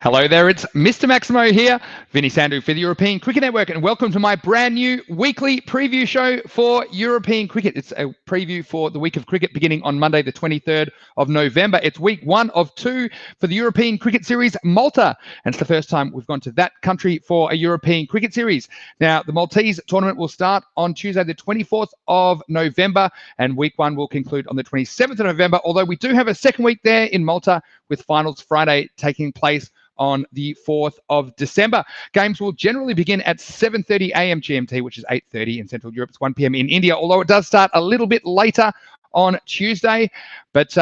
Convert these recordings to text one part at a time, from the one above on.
Hello there, it's Mr. Maximo here, Vinny Sandhu for the European Cricket Network, and welcome to my brand new weekly preview show for European cricket. It's a preview for the week of cricket beginning on Monday, the 23rd of November. It's week 1 of 2 for the European Cricket Series Malta, and it's the first time we've gone to that country for a European Cricket Series. Now, the Maltese tournament will start on Tuesday, the 24th of November, and week 1 will conclude on the 27th of November, although we do have a second week there in Malta with finals Friday taking place on the 4th of December. Games will generally begin at 7:30 a.m. GMT, which is 8:30 in Central Europe. It's 1 p.m. in India, although it does start a little bit later on Tuesday. But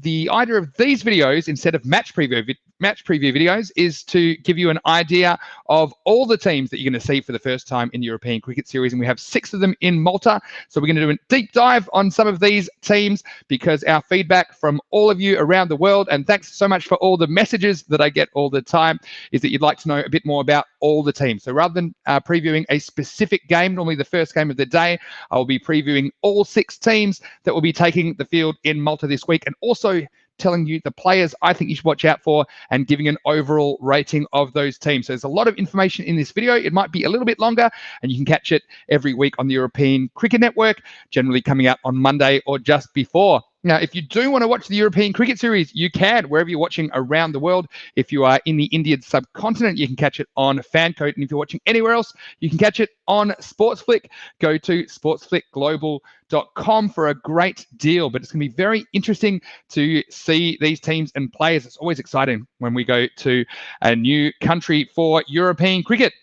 the idea of these videos, instead of match preview videos, is to give you an idea of all the teams that you're going to see for the first time in the European Cricket Series. And we have 6 of them in Malta. So we're going to do a deep dive on some of these teams because our feedback from all of you around the world, and thanks so much for all the messages that I get all the time, is that you'd like to know a bit more about all the teams. So rather than previewing a specific game, normally the first game of the day, I will be previewing all 6 teams that will be taking the field in Malta this week, and also telling you the players I think you should watch out for and giving an overall rating of those teams. So there's a lot of information in this video. It might be a little bit longer, and you can catch it every week on the European Cricket Network, generally coming out on Monday or just before. Now, if you do want to watch the European Cricket Series, you can, wherever you're watching around the world. If you are in the Indian subcontinent, you can catch it on Fancode. And if you're watching anywhere else, you can catch it on SportsFlick. Go to sportsflickglobal.com for a great deal. But it's going to be very interesting to see these teams and players. It's always exciting when we go to a new country for European cricket.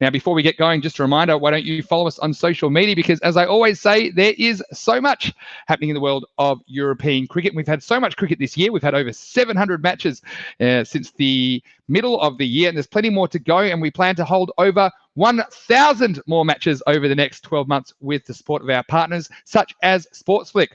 Now, before we get going, just a reminder, why don't you follow us on social media? Because as I always say, there is so much happening in the world of European cricket. We've had so much cricket this year. We've had over 700 matches since the middle of the year, and there's plenty more to go. And we plan to hold over 1,000 more matches over the next 12 months with the support of our partners, such as SportsFlick.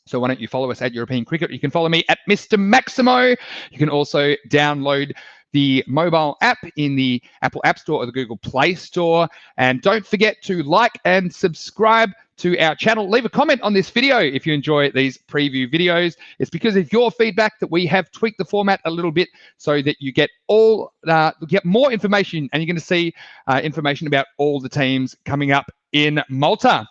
So why don't you follow us at European Cricket? You can follow me at Mr. Maximo. You can also download the mobile app in the Apple App Store or the Google Play Store. And don't forget to like and subscribe to our channel. Leave a comment on this video if you enjoy these preview videos. It's because of your feedback that we have tweaked the format a little bit so that you get more information, and you're going to see information about all the teams coming up in Malta.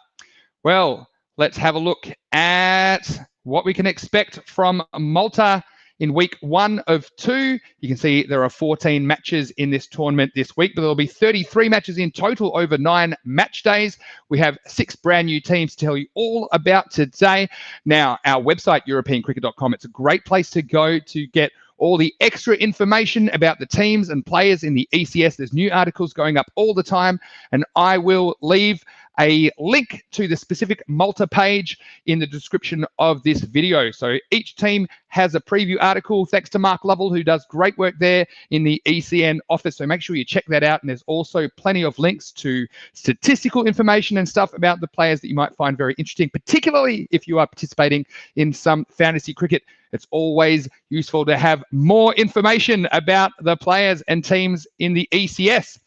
Well, let's have a look at what we can expect from Malta in week 1 of 2. You can see there are 14 matches in this tournament this week, but there'll be 33 matches in total over 9 match days. We have 6 brand new teams to tell you all about today. Now, our website, europeancricket.com, it's a great place to go to get all the extra information about the teams and players in the ECS. There's new articles going up all the time, and I will leave a link to the specific Malta page in the description of this video. So each team has a preview article, thanks to Mark Lovell, who does great work there in the ECN office. So make sure you check that out. And there's also plenty of links to statistical information and stuff about the players that you might find very interesting, particularly if you are participating in some fantasy cricket. It's always useful to have more information about the players and teams in the ECS.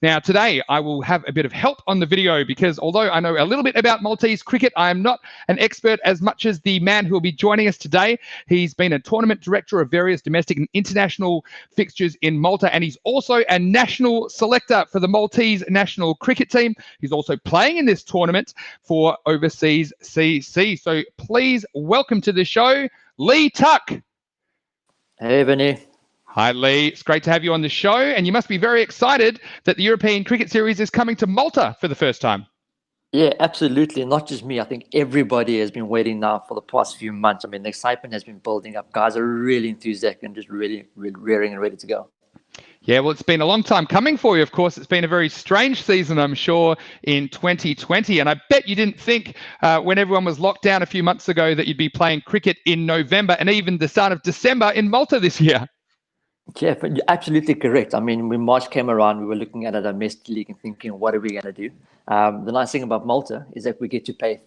Now, today, I will have a bit of help on the video because although I know a little bit about Maltese cricket, I am not an expert as much as the man who will be joining us today. He's been a tournament director of various domestic and international fixtures in Malta, and he's also a national selector for the Maltese national cricket team. He's also playing in this tournament for Overseas CC. So please welcome to the show, Lee Tuck. Hey, Vinny. Hi, Lee. It's great to have you on the show, and you must be very excited that the European Cricket Series is coming to Malta for the first time. Yeah, absolutely. Not just me. I think everybody has been waiting now for the past few months. I mean, the excitement has been building up. Guys are really enthusiastic and just really rearing and ready to go. Yeah, well, it's been a long time coming for you. Of course, it's been a very strange season, I'm sure, in 2020. And I bet you didn't think when everyone was locked down a few months ago that you'd be playing cricket in November and even the start of December in Malta this year. Yeah, but you're absolutely correct. I mean, when March came around, we were looking at a domestic league and thinking, what are we going to do? The nice thing about Malta is that we get to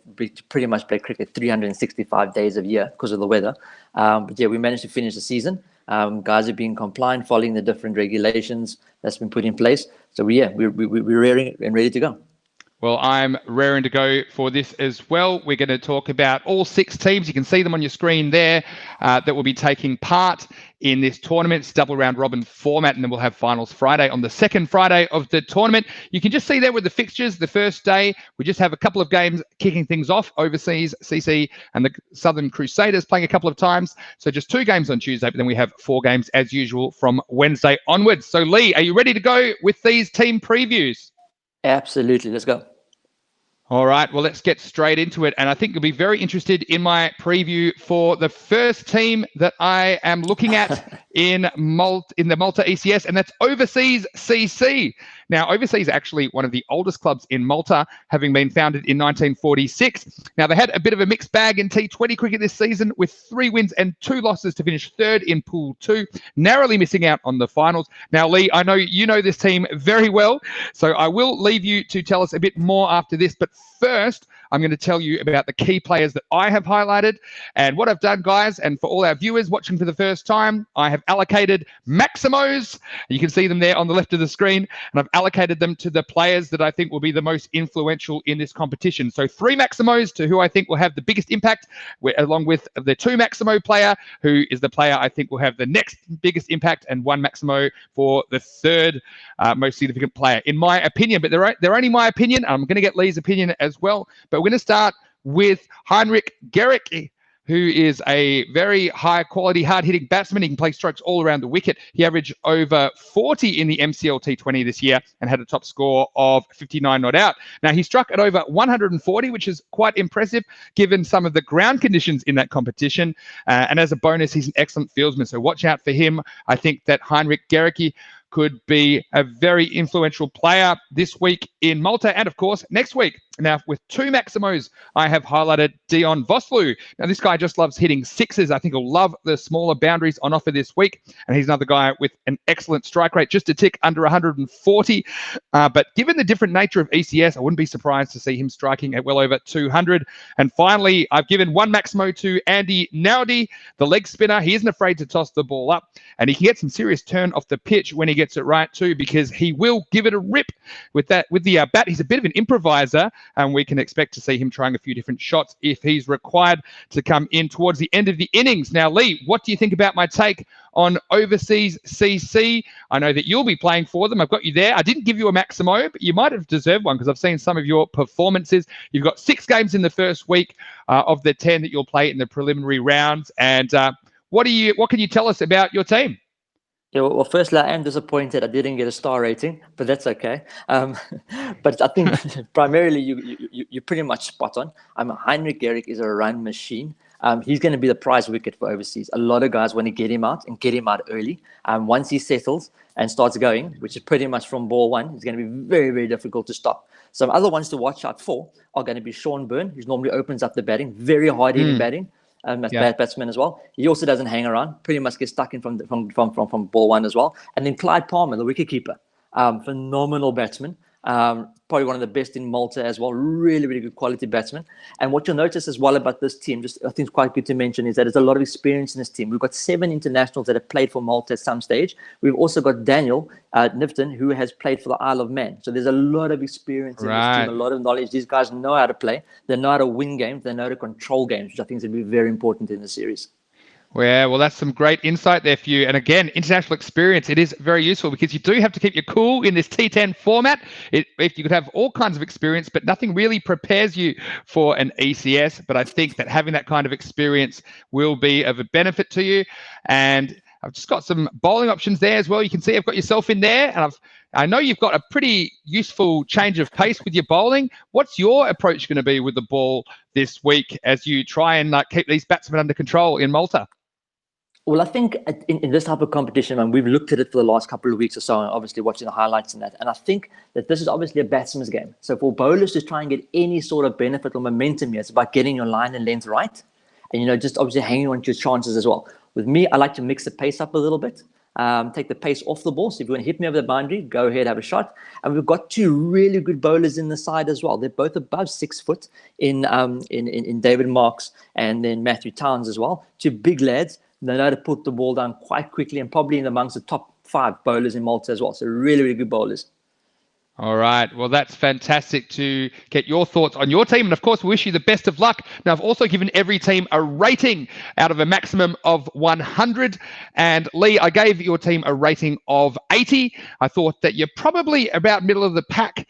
pretty much play cricket 365 days of year because of the weather. But yeah, we managed to finish the season. Guys are being compliant, following the different regulations that's been put in place. So yeah, we're rearing and ready to go. Well, I'm raring to go for this as well. We're going to talk about all 6 teams. You can see them on your screen there that will be taking part in this tournament. It's double round robin format, and then we'll have finals Friday on the second Friday of the tournament. You can just see there with the fixtures. The first day, we just have a couple of games kicking things off. Overseas CC and the Southern Crusaders playing a couple of times. So just 2 games on Tuesday, but then we have 4 games as usual from Wednesday onwards. So Lee, are you ready to go with these team previews? Absolutely. Let's go. All right, well, let's get straight into it. And I think you'll be very interested in my preview for the first team that I am looking at in the Malta ECS, and that's Overseas CC. Now, Overseas is actually one of the oldest clubs in Malta, having been founded in 1946. Now, they had a bit of a mixed bag in T20 cricket this season, with 3 wins and 2 losses to finish 3rd in Pool 2, narrowly missing out on the finals. Now, Lee, I know you know this team very well, so I will leave you to tell us a bit more after this. But first, I'm going to tell you about the key players that I have highlighted. And what I've done, guys, and for all our viewers watching for the first time, I have allocated Maximos. You can see them there on the left of the screen. And I've allocated them to the players that I think will be the most influential in this competition. So 3 Maximos to who I think will have the biggest impact, along with the 2 Maximo player, who is the player I think will have the next biggest impact, and 1 Maximo for the 3rd most significant player, in my opinion. But they're only my opinion. I'm going to get Lee's opinion as well. But we're going to start with Heinrich Gericke, who is a very high-quality, hard-hitting batsman. He can play strokes all around the wicket. He averaged over 40 in the MCL T20 this year and had a top score of 59 not out. Now, he struck at over 140, which is quite impressive given some of the ground conditions in that competition. And as a bonus, he's an excellent fieldsman, so watch out for him. I think that Heinrich Gericke could be a very influential player this week in Malta, and of course next week. Now, with 2 Maximos, I have highlighted Dion Vosloo. Now, this guy just loves hitting sixes. I think he'll love the smaller boundaries on offer this week. And he's another guy with an excellent strike rate, just a tick under 140. But given the different nature of ECS, I wouldn't be surprised to see him striking at well over 200. And finally, I've given 1 Maximo to Andy Naudi, the leg spinner. He isn't afraid to toss the ball up, and he can get some serious turn off the pitch when he gets it right too, because he will give it a rip with the bat. He's a bit of an improviser, and we can expect to see him trying a few different shots if he's required to come in towards the end of the innings. Now, Lee, what do you think about my take on Overseas CC? I know that you'll be playing for them. I've got you there. I didn't give you a Maximo, but you might have deserved one because I've seen some of your performances. You've got 6 games in the first week of the 10 that you'll play in the preliminary rounds. And what can you tell us about your team? Yeah, well, firstly, I am disappointed I didn't get a star rating, but that's okay. But I think primarily you're pretty much spot on. Heinrich Gericke is a run machine. He's going to be the prize wicket for Overseas. A lot of guys want to get him out and get him out early. Once he settles and starts going, which is pretty much from ball 1, it's going to be very, very difficult to stop. Some other ones to watch out for are going to be Sean Byrne, who normally opens up the batting, very hard-hitting batting. Bad batsman as well. He also doesn't hang around, pretty much gets stuck in from ball 1 as well. And then Clyde Palmer, the wicketkeeper, phenomenal batsman. Probably one of the best in Malta as well. Really, really good quality batsman. And what you'll notice as well about this team, just I think it's quite good to mention, is that there's a lot of experience in this team. We've got 7 internationals that have played for Malta at some stage. We've also got Daniel Nifton, who has played for the Isle of Man. So there's a lot of experience in this team, a lot of knowledge. These guys know how to play. They know how to win games. They know how to control games, which I think is going to be very important in the series. Yeah, well, that's some great insight there for you. And again, international experience, it is very useful because you do have to keep your cool in this T10 format. If you could have all kinds of experience, but nothing really prepares you for an ECS. But I think that having that kind of experience will be of a benefit to you. And I've just got some bowling options there as well. You can see I've got yourself in there, and I know you've got a pretty useful change of pace with your bowling. What's your approach going to be with the ball this week as you try and keep these batsmen under control in Malta? Well, I think in this type of competition, and we've looked at it for the last couple of weeks or so, obviously watching the highlights and that, and I think that this is obviously a batsman's game. So for bowlers to try and get any sort of benefit or momentum here, it's about getting your line and length right, and just obviously hanging on to your chances as well. With me, I like to mix the pace up a little bit, take the pace off the ball. So if you want to hit me over the boundary, go ahead, have a shot. And we've got 2 really good bowlers in the side as well. They're both above 6 foot in David Marks and then Matthew Towns as well. 2 big lads. They know how to put the ball down quite quickly and probably in amongst the top 5 bowlers in Malta as well. So really, really good bowlers. All right. Well, that's fantastic to get your thoughts on your team. And of course, we wish you the best of luck. Now, I've also given every team a rating out of a maximum of 100. And Lee, I gave your team a rating of 80. I thought that you're probably about middle of the pack,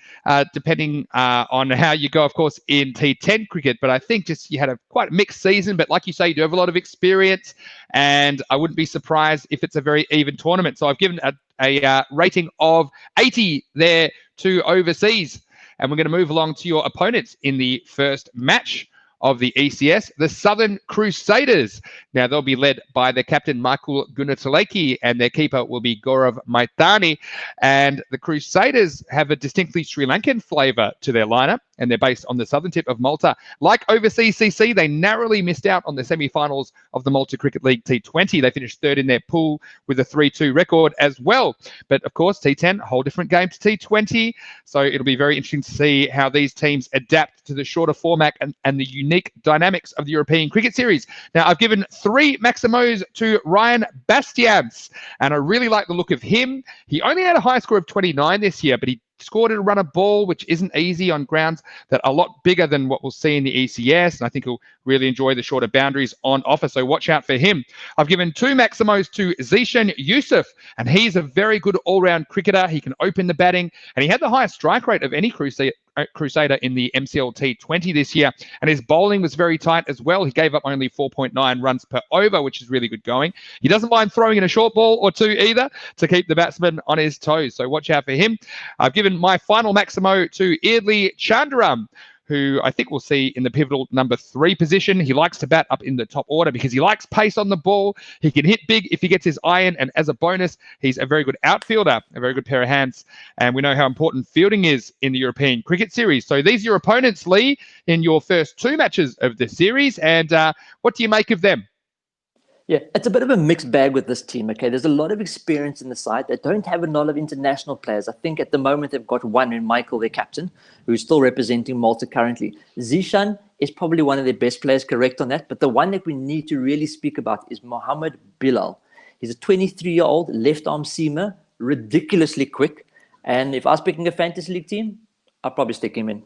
depending on how you go, of course, in T10 cricket. But I think just you had a quite mixed season. But like you say, you do have a lot of experience. And I wouldn't be surprised if it's a very even tournament. So I've given a rating of 80 there to overseas. And we're going to move along to your opponents in the first match of the ECS, the Southern Crusaders. Now, they'll be led by their captain, Michael Gunataleki, and their keeper will be Gaurav Maitani. And the Crusaders have a distinctly Sri Lankan flavour to their lineup, and they're based on the southern tip of Malta. Like Overseas CC, they narrowly missed out on the semi-finals of the Malta Cricket League T20. They finished third in their pool with a 3-2 record as well. But of course, T10, a whole different game to T20. So it'll be very interesting to see how these teams adapt to the shorter format and the unique dynamics of the European Cricket Series. Now, I've given 3 Maximos to Ryan Bastians, and I really like the look of him. He only had a high score of 29 this year, but he scored a run of ball, which isn't easy on grounds that are a lot bigger than what we'll see in the ECS. And I think he'll really enjoy the shorter boundaries on offer. So watch out for him. I've given 2 Maximos to Zishan Yusuf, and he's a very good all-round cricketer. He can open the batting, and he had the highest strike rate of any Crusader in the MCL T20 this year. And his bowling was very tight as well. He gave up only 4.9 runs per over, which is really good going. He doesn't mind throwing in a short ball or 2 either to keep the batsman on his toes. So watch out for him. I've given my final Maximo to Eardley Chandaram, who I think we'll see in the pivotal number 3 position. He likes to bat up in the top order because he likes pace on the ball. He can hit big if he gets his iron, and as a bonus, he's a very good outfielder, a very good pair of hands. And we know how important fielding is in the European Cricket Series. So these are your opponents, Lee, in your first 2 matches of the series. And what do you make of them? Yeah, it's a bit of a mixed bag with this team, okay? There's a lot of experience in the side. They don't have a lot of international players. I think at the moment they've got one in Michael, their captain, who's still representing Malta currently. Zishan is probably one of their best players, correct on that. But the one that we need to really speak about is Mohammed Bilal. He's a 23-year-old left-arm seamer, ridiculously quick. And if I was picking a fantasy league team, I'd probably stick him in.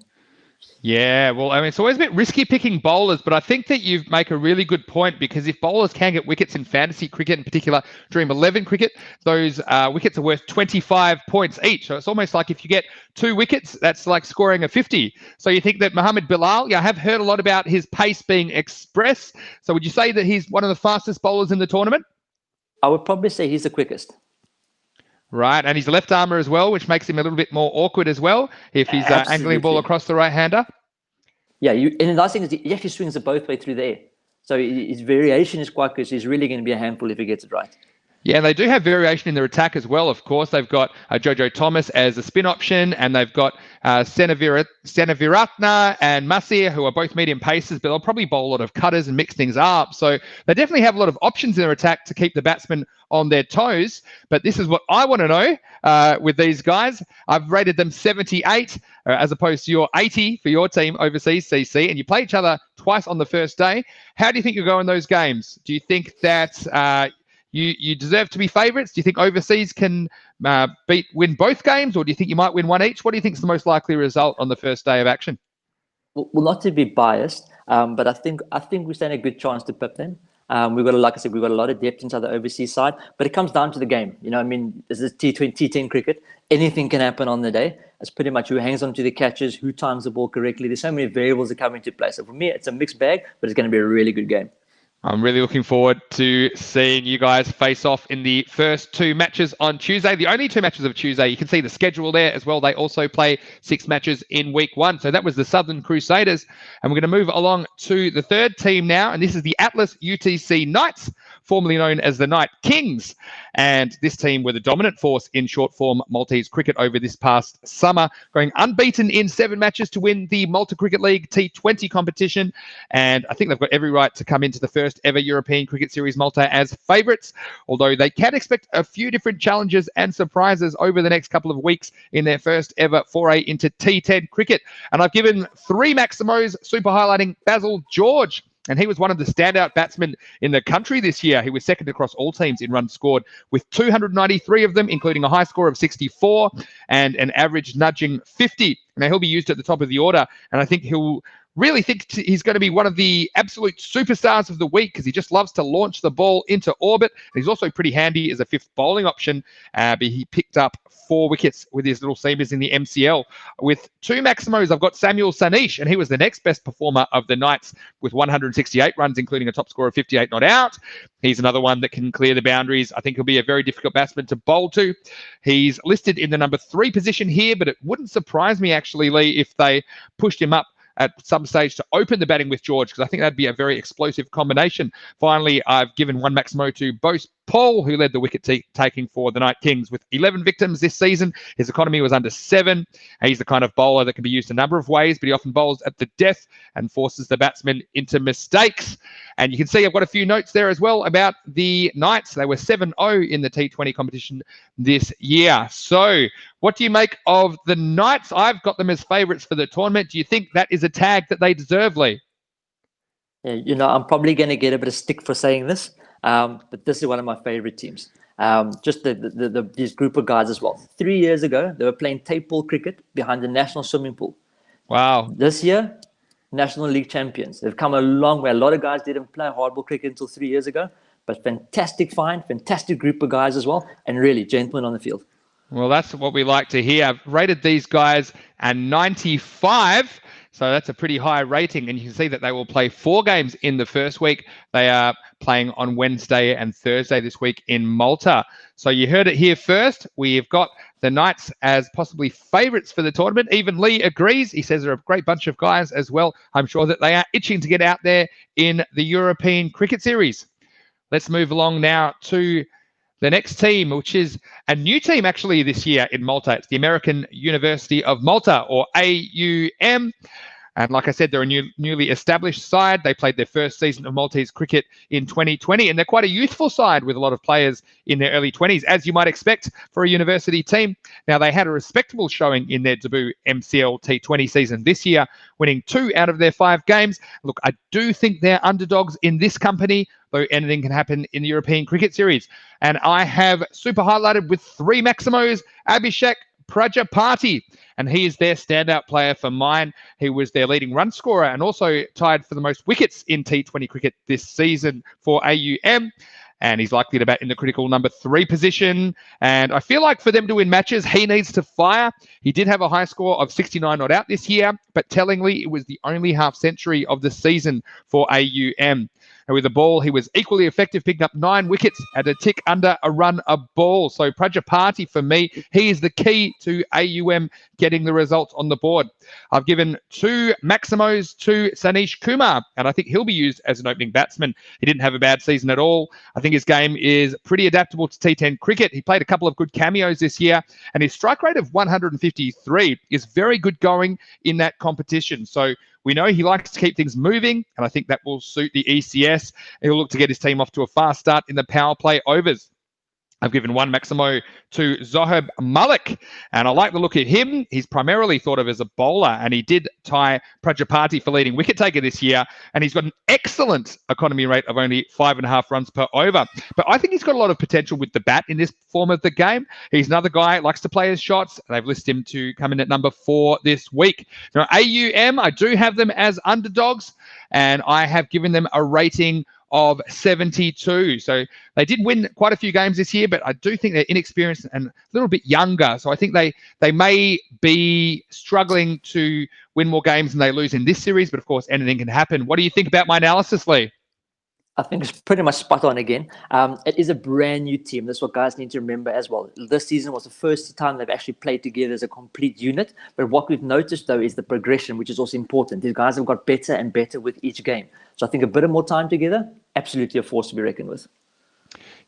Yeah, well, I mean, it's always a bit risky picking bowlers, but I think that you make a really good point, because if bowlers can get wickets in fantasy cricket, in particular Dream 11 cricket, those wickets are worth 25 points each. So it's almost like if you get 2 wickets, that's like scoring a 50. So you think that Mohammed Bilal, I have heard a lot about his pace being express. So would you say that he's one of the fastest bowlers in the tournament? I would probably say he's the quickest. Right, and he's a left armer as well, which makes him a little bit more awkward as well if he's angling the ball across the right-hander. Yeah, and the nice thing is he actually swings it both way through the air. So his variation is quite good. So he's really going to be a handful if he gets it right. Yeah, they do have variation in their attack as well, of course. They've got Jojo Thomas as a spin option, and they've got Senaviratna and Masir, who are both medium paces, but they'll probably bowl a lot of cutters and mix things up. So they definitely have a lot of options in their attack to keep the batsmen on their toes. But this is what I want to know with these guys. I've rated them 78 as opposed to your 80 for your team, Overseas CC, and you play each other twice on the first day. How do you think you'll go in those games? Do you think that you deserve to be favourites? Do you think Overseas can win both games, or do you think you might win one each? What do you think is the most likely result on the first day of action? Well, not to be biased, but I think we stand a good chance to pip them. We've got, like I said, we've got a lot of depth inside the overseas side, but it comes down to the game. You know, I mean, this is T20, T10 cricket. Anything can happen on the day. It's pretty much who hangs on to the catches, who times the ball correctly. There's so many variables that come into play. So for me, it's a mixed bag, but it's going to be a really good game. I'm really looking forward to seeing you guys face off in the first 2 matches on Tuesday. The only 2 matches of Tuesday. You can see the schedule there as well. They also play 6 matches in week 1. So that was the Southern Crusaders. And we're going to move along to the 3rd team now. And this is the Atlas UTC Knights, formerly known as the Night Kings. And this team were the dominant force in short form Maltese cricket over this past summer, going unbeaten in 7 matches to win the Malta Cricket League T20 competition. And I think they've got every right to come into the first ever European Cricket Series Malta as favourites, although they can expect a few different challenges and surprises over the next couple of weeks in their first ever foray into T10 cricket. And I've given 3 Maximos, super highlighting Basil George. and he was one of the standout batsmen in the country this year. He was second across all teams in runs scored with 293 of them, including a high score of 64 and an average nudging 50. Now, he'll be used at the top of the order, and I think he'll really think he's going to be one of the absolute superstars of the week because he just loves to launch the ball into orbit. And he's also pretty handy as a fifth bowling option, but he picked up 4 wickets with his little seamers in the MCL. With 2 Maximos, I've got Samuel Sanish, and he was the next best performer of the Knights with 168 runs, including a top score of 58 not out. He's another one that can clear the boundaries. I think he'll be a very difficult batsman to bowl to. He's listed in the number 3 position here, but it wouldn't surprise me, actually, Lee, if they pushed him up at some stage to open the batting with George, because I think that'd be a very explosive combination. Finally, I've given 1 Maximo to Bose Paul, who led the wicket taking for the Night Kings with 11 victims this season. His economy was under 7. He's the kind of bowler that can be used a number of ways, but he often bowls at the death and forces the batsman into mistakes. And you can see I've got a few notes there as well about the Knights. They were 7-0 in the T20 competition this year. So what do you make of the Knights? I've got them as favourites for the tournament. Do you think that is a tag that they deserve, Lee? Yeah, I'm probably going to get a bit of stick for saying this, but this is one of my favorite teams. Just this group of guys as well. 3 years ago, they were playing tape ball cricket behind the national swimming pool. Wow. This year, National League champions. They've come a long way. A lot of guys didn't play hardball cricket until 3 years ago, but fantastic group of guys as well, and really gentlemen on the field. Well, that's what we like to hear. I've rated these guys a 95. So that's a pretty high rating, and you can see that they will play 4 games in the first week. They are playing on Wednesday and Thursday this week in Malta. So you heard it here first. We've got the Knights as possibly favourites for the tournament. Even Lee agrees. He says they're a great bunch of guys as well. I'm sure that they are itching to get out there in the European Cricket Series. Let's move along now to the next team, which is a new team actually this year in Malta. It's the American University of Malta, or AUM. And like I said, they're a newly established side. They played their first season of Maltese cricket in 2020, and they're quite a youthful side with a lot of players in their early 20s, as you might expect for a university team. Now, they had a respectable showing in their debut MCL T20 season this year, winning 2 out of their 5 games. Look, I do think they're underdogs in this company, though anything can happen in the European Cricket Series. And I have super highlighted with 3 Maximos, Abhishek Prajapati, and he is their standout player for mine. He was their leading run scorer and also tied for the most wickets in T20 cricket this season for AUM. And he's likely to bat in the critical number 3 position. And I feel like for them to win matches, he needs to fire. He did have a high score of 69 not out this year, but tellingly, it was the only half century of the season for AUM. And with the ball, he was equally effective, picking up 9 wickets at a tick under a run a ball. So Prajapati, for me, he is the key to AUM getting the results on the board. I've given 2 Maximos to Sanish Kumar, and I think he'll be used as an opening batsman. He didn't have a bad season at all. I think his game is pretty adaptable to T10 cricket. He played a couple of good cameos this year, and his strike rate of 153 is very good going in that competition. So we know he likes to keep things moving, and I think that will suit the ECS. He'll look to get his team off to a fast start in the power play overs. I've given 1 Maximo to Zohab Malik, and I like the look at him. He's primarily thought of as a bowler, and he did tie Prajapati for leading wicket taker this year, and he's got an excellent economy rate of only 5.5 runs per over. But I think he's got a lot of potential with the bat in this form of the game. He's another guy who likes to play his shots. They've listed him to come in at number 4 this week. Now, AUM, I do have them as underdogs, and I have given them a rating of 72. So they did win quite a few games this year, but I do think they're inexperienced and a little bit younger. So I think they may be struggling to win more games than they lose in this series, but of course anything can happen. What do you think about my analysis, Lee? I think it's pretty much spot on again. It is a brand new team. That's what guys need to remember as well. This season was the first time they've actually played together as a complete unit. But what we've noticed, though, is the progression, which is also important. These guys have got better and better with each game. So I think a bit of more time together, absolutely a force to be reckoned with.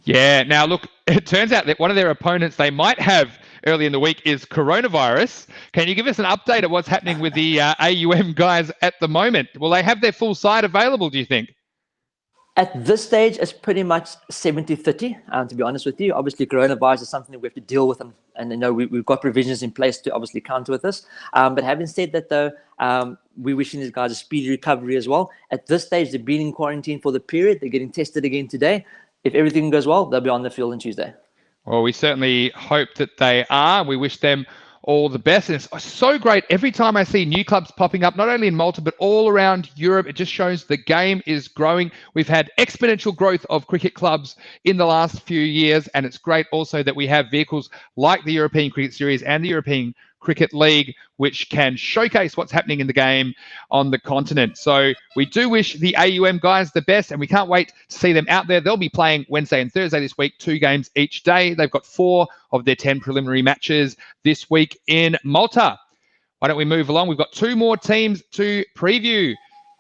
Yeah. Now, look, it turns out that one of their opponents they might have early in the week is coronavirus. Can you give us an update of what's happening with the AUM guys at the moment? Will they have their full side available, do you think? At this stage, it's pretty much 70-30, to be honest with you. Obviously, coronavirus is something that we have to deal with, and we've got provisions in place to obviously counter with this. But having said that, though, we're wishing these guys a speedy recovery as well. At this stage, they've been in quarantine for the period. They're getting tested again today. If everything goes well, they'll be on the field on Tuesday. Well, we certainly hope that they are. We wish them all the best. And it's so great every time I see new clubs popping up, not only in Malta, but all around Europe. It just shows the game is growing. We've had exponential growth of cricket clubs in the last few years. And it's great also that we have vehicles like the European Cricket Series and the European Cricket League, which can showcase what's happening in the game on the continent. So we do wish the AUM guys the best, and we can't wait to see them out there. They'll be playing Wednesday and Thursday this week, 2 games each day. They've got 4 of their 10 preliminary matches this week in Malta. Why don't we move along? We've got 2 more teams to preview,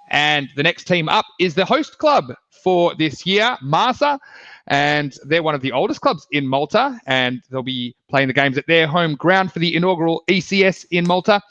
and the next team up is the host club for this year, Marsa, and they're one of the oldest clubs in Malta, and they'll be playing the games at their home ground for the inaugural ECS in Malta.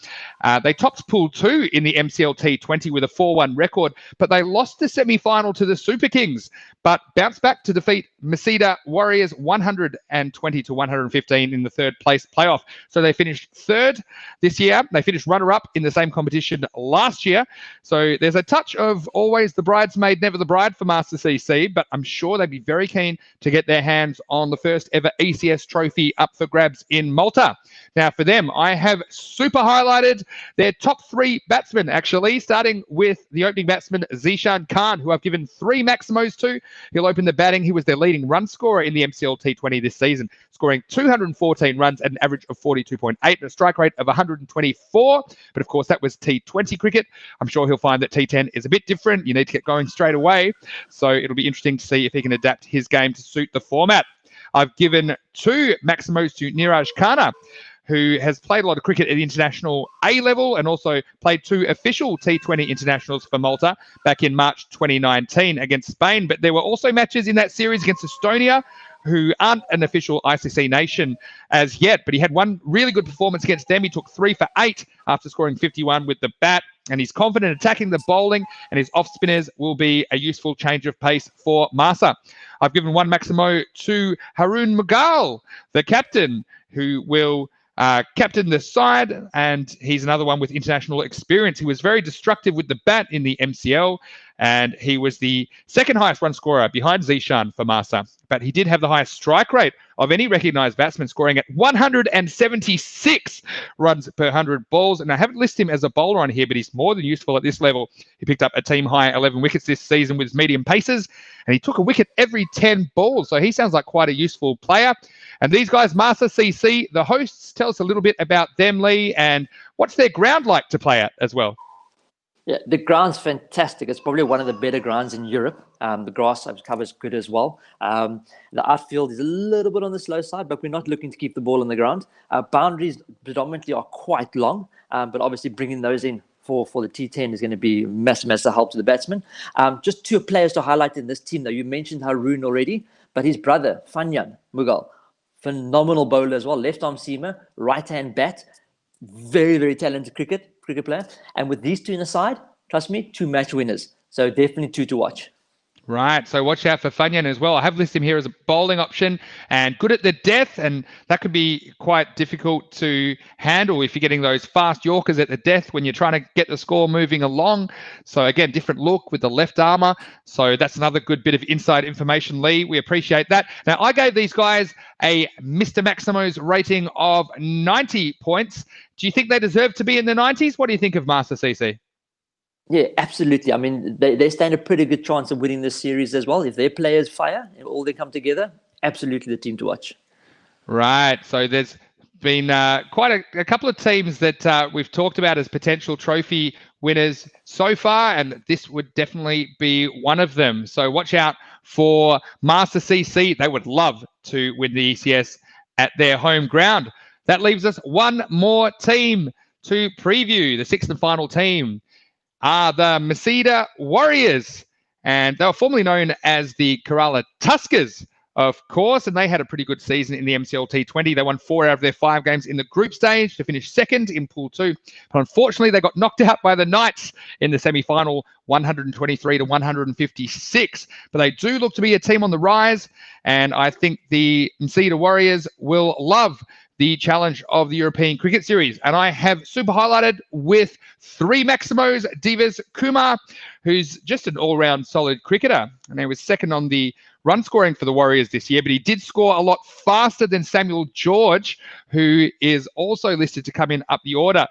They topped Pool 2 in the MCL T20 with a 4-1 record, but they lost the semi-final to the Super Kings, but bounced back to defeat Msida Warriors 120-115 in the 3rd place playoff. So they finished 3rd this year. They finished runner-up in the same competition last year. So there's a touch of always the bridesmaid, never the bride for Marsa CC, but I'm sure they'd be very keen to get their hands on the first ever ECS trophy up for grabs in Malta. Now for them, I have super highlighted their top 3 batsmen, actually, starting with the opening batsman, Zishan Khan, who I've given 3 Maximos to. He'll open the batting. He was their leading run scorer in the MCL T20 this season, scoring 214 runs at an average of 42.8 and a strike rate of 124. But of course, that was T20 cricket. I'm sure he'll find that T10 is a bit different. You need to get going straight away. So it'll be interesting to see if he can adapt his game to suit the format. I've given 2 Maximos to Niraj Khanna, who has played a lot of cricket at the international A level and also played 2 official T20 internationals for Malta back in March 2019 against Spain. But there were also matches in that series against Estonia, who aren't an official ICC nation as yet, but he had one really good performance against them. He took 3 for 8 after scoring 51 with the bat, and he's confident attacking the bowling, and his off spinners will be a useful change of pace for Marsa. I've given 1 Maximo to Haroon Mughal, the captain, who will captain the side, and he's another one with international experience. He was very destructive with the bat in the MCL, and he was the 2nd highest run scorer behind Zishan for Marsa. But he did have the highest strike rate of any recognised batsman, scoring at 176 runs per 100 balls. And I haven't listed him as a bowler on here, but he's more than useful at this level. He picked up a team-high 11 wickets this season with his medium paces, and he took a wicket every 10 balls. So he sounds like quite a useful player. And these guys, Marsa CC, the hosts, tell us a little bit about them, Lee, and what's their ground like to play at as well? Yeah, the ground's fantastic. It's probably one of the better grounds in Europe. The grass covers good as well. The outfield is a little bit on the slow side, but we're not looking to keep the ball on the ground. Boundaries predominantly are quite long, but obviously bringing those in for the T10 is going to be massive help to the batsmen. Just 2 players to highlight in this team, though. You mentioned Haroon already, but his brother, Fanyan Mughal, phenomenal bowler as well. Left-arm seamer, right-hand bat, very talented cricket player. And with these 2 in the side, trust me, 2 match winners. So definitely 2 to watch. Right, so watch out for Fanyan as well. I have listed him here as a bowling option and good at the death, and that could be quite difficult to handle if you're getting those fast Yorkers at the death when you're trying to get the score moving along. So again, different look with the left armour. So that's another good bit of inside information, Lee. We appreciate that. Now, I gave these guys a Mr. Maximo's rating of 90 points. Do you think they deserve to be in the 90s? What do you think of Marsa CC? Yeah, absolutely. I mean, they stand a pretty good chance of winning this series as well. If their players fire, if all they come together, absolutely the team to watch. Right. So there's been quite a couple of teams that we've talked about as potential trophy winners so far, and this would definitely be one of them. So watch out for Marsa CC. They would love to win the ECS at their home ground. That leaves us 1 more team to preview. The 6th and final team are the Msida Warriors, and they were formerly known as the Kerala Tuskers of course, and they had a pretty good season in the MCL T20. They won 4 out of their 5 games in the group stage to finish second in Pool 2. But unfortunately, they got knocked out by the Knights in the semi-final, 123 to 156. But they do look to be a team on the rise, and I think the Msida Warriors will love the challenge of the European Cricket Series. And I have super highlighted with 3 Maximos, Divas Kumar, who's just an all-round solid cricketer. And he was second on the run scoring for the Warriors this year, but he did score a lot faster than Samuel George, who is also listed to come in up the order.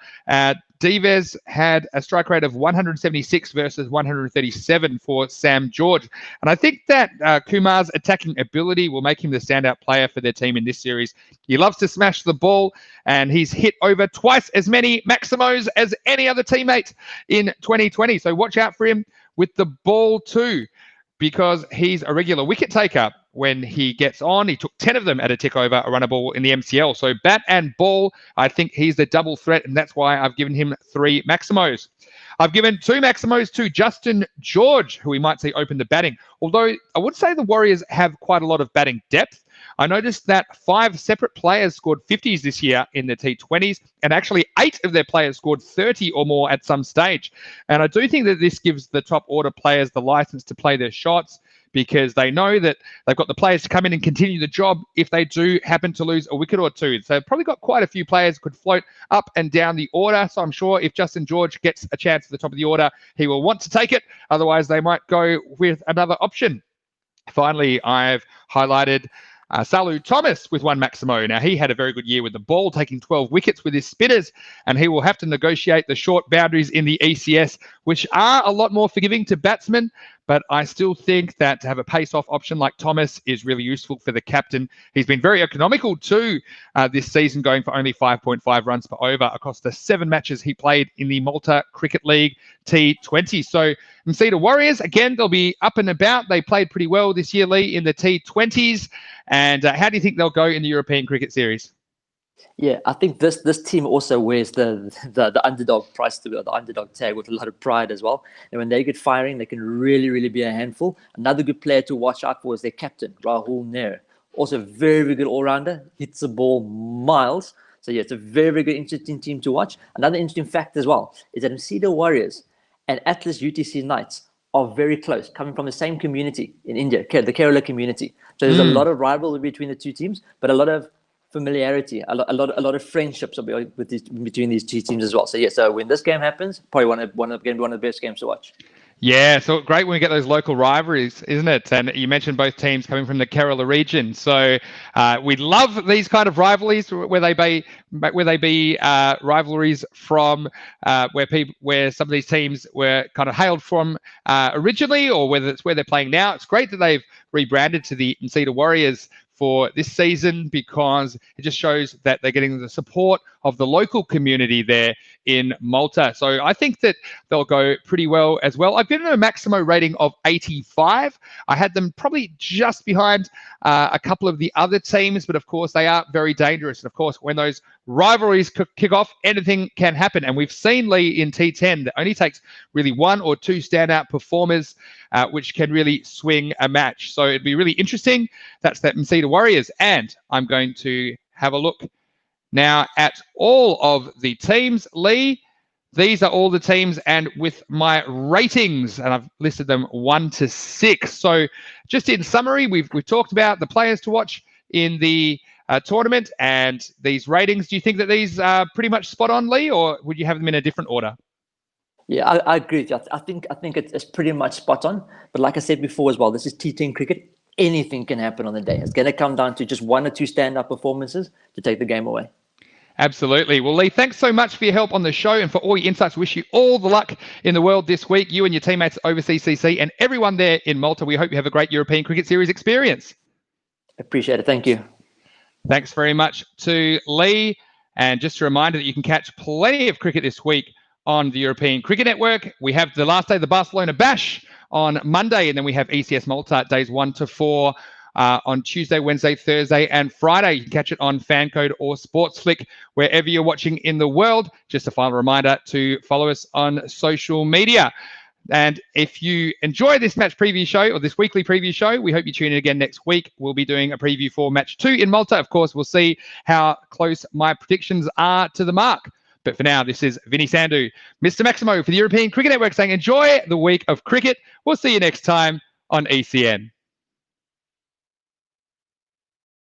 Divas had a strike rate of 176 versus 137 for Sam George. And I think that Kumar's attacking ability will make him the standout player for their team in this series. He loves to smash the ball, and he's hit over twice as many Maximos as any other teammate in 2020. So watch out for him with the ball too, because he's a regular wicket taker when he gets on. He took 10 of them at a tick over a runner ball in the MCL. So bat and ball, I think he's the double threat, and that's why I've given him 3 Maximos. I've given 2 Maximos to Justin George, who we might see open the batting. Although I would say the Warriors have quite a lot of batting depth. I noticed that 5 separate players scored 50s this year in the T20s, and actually 8 of their players scored 30 or more at some stage. And I do think that this gives the top order players the license to play their shots, because they know that they've got the players to come in and continue the job if they do happen to lose a wicket or 2. So they've probably got quite a few players who could float up and down the order. So I'm sure if Justin George gets a chance at the top of the order, he will want to take it. Otherwise, they might go with another option. Finally, I've highlighted Salu Thomas with 1 Maximo. Now, he had a very good year with the ball, taking 12 wickets with his spinners, and he will have to negotiate the short boundaries in the ECS, which are a lot more forgiving to batsmen. But I still think that to have a pace-off option like Thomas is really useful for the captain. He's been very economical too this season, going for only 5.5 runs per over across the 7 matches he played in the Malta Cricket League T20. So Msida Warriors, again, they'll be up and about. They played pretty well this year, Lee, in the T20s. And how do you think they'll go in the European Cricket Series? Yeah, I think this team also wears the underdog price, the underdog tag, with a lot of pride as well. And when they get firing, they can really, really be a handful. Another good player to watch out for is their captain, Rahul Nair. Also very, very good all-rounder, hits the ball miles. So yeah, it's a very, very good, interesting team to watch. Another interesting fact as well is that Msida Warriors and Atlas UTC Knights are very close, coming from the same community in India, the Kerala community. So there's a lot of rivalry between the two teams, but a lot of familiarity, a lot of friendships between these two teams as well. So yeah, so when this game happens, probably one of the best games to watch. Yeah, so great when we get those local rivalries, isn't it? And you mentioned both teams coming from the Kerala region, so we love these kind of rivalries where they be rivalries from where some of these teams were kind of hailed from originally, or whether it's where they're playing now. It's great that they've rebranded to the Msida Warriors for this season, because it just shows that they're getting the support of the local community there in Malta. So I think that they'll go pretty well as well. I've given them a Maximo rating of 85. I had them probably just behind a couple of the other teams, but of course they are very dangerous. And of course, when those rivalries kick off, anything can happen. And we've seen, Lee, in T10 that only takes really 1 or 2 standout performers, which can really swing a match. So it'd be really interesting. That's that Msida Warriors. And I'm going to have a look now at all of the teams. Lee, these are all the teams, and with my ratings, and I've listed them 1 to 6. So just in summary, we've talked about the players to watch in the tournament and these ratings. Do you think that these are pretty much spot on, Lee, or would you have them in a different order? Yeah, I agree with you. I think it's pretty much spot on. But like I said before as well, this is T10 cricket. Anything can happen on the day. It's going to come down to just 1 or 2 stand-up performances to take the game away. Absolutely. Well, Lee, thanks so much for your help on the show and for all your insights. Wish you all the luck in the world this week, you and your teammates at Overseas CC and everyone there in Malta. We hope you have a great European Cricket Series experience. Appreciate it. Thank you. Thanks very much to Lee. And just a reminder that you can catch plenty of cricket this week on the European Cricket Network. We have the last day of the Barcelona Bash on Monday, and then we have ECS Malta days 1 to 4 on Tuesday, Wednesday, Thursday, and Friday. You can catch it on Fancode or Sportsflick, wherever you're watching in the world. Just a final reminder to follow us on social media. And if you enjoy this match preview show or this weekly preview show, we hope you tune in again next week. We'll be doing a preview for match 2 in Malta. Of course, we'll see how close my predictions are to the mark. But for now, this is Vinny Sandu, Mr. Maximo for the European Cricket Network saying enjoy the week of cricket. We'll see you next time on ECN.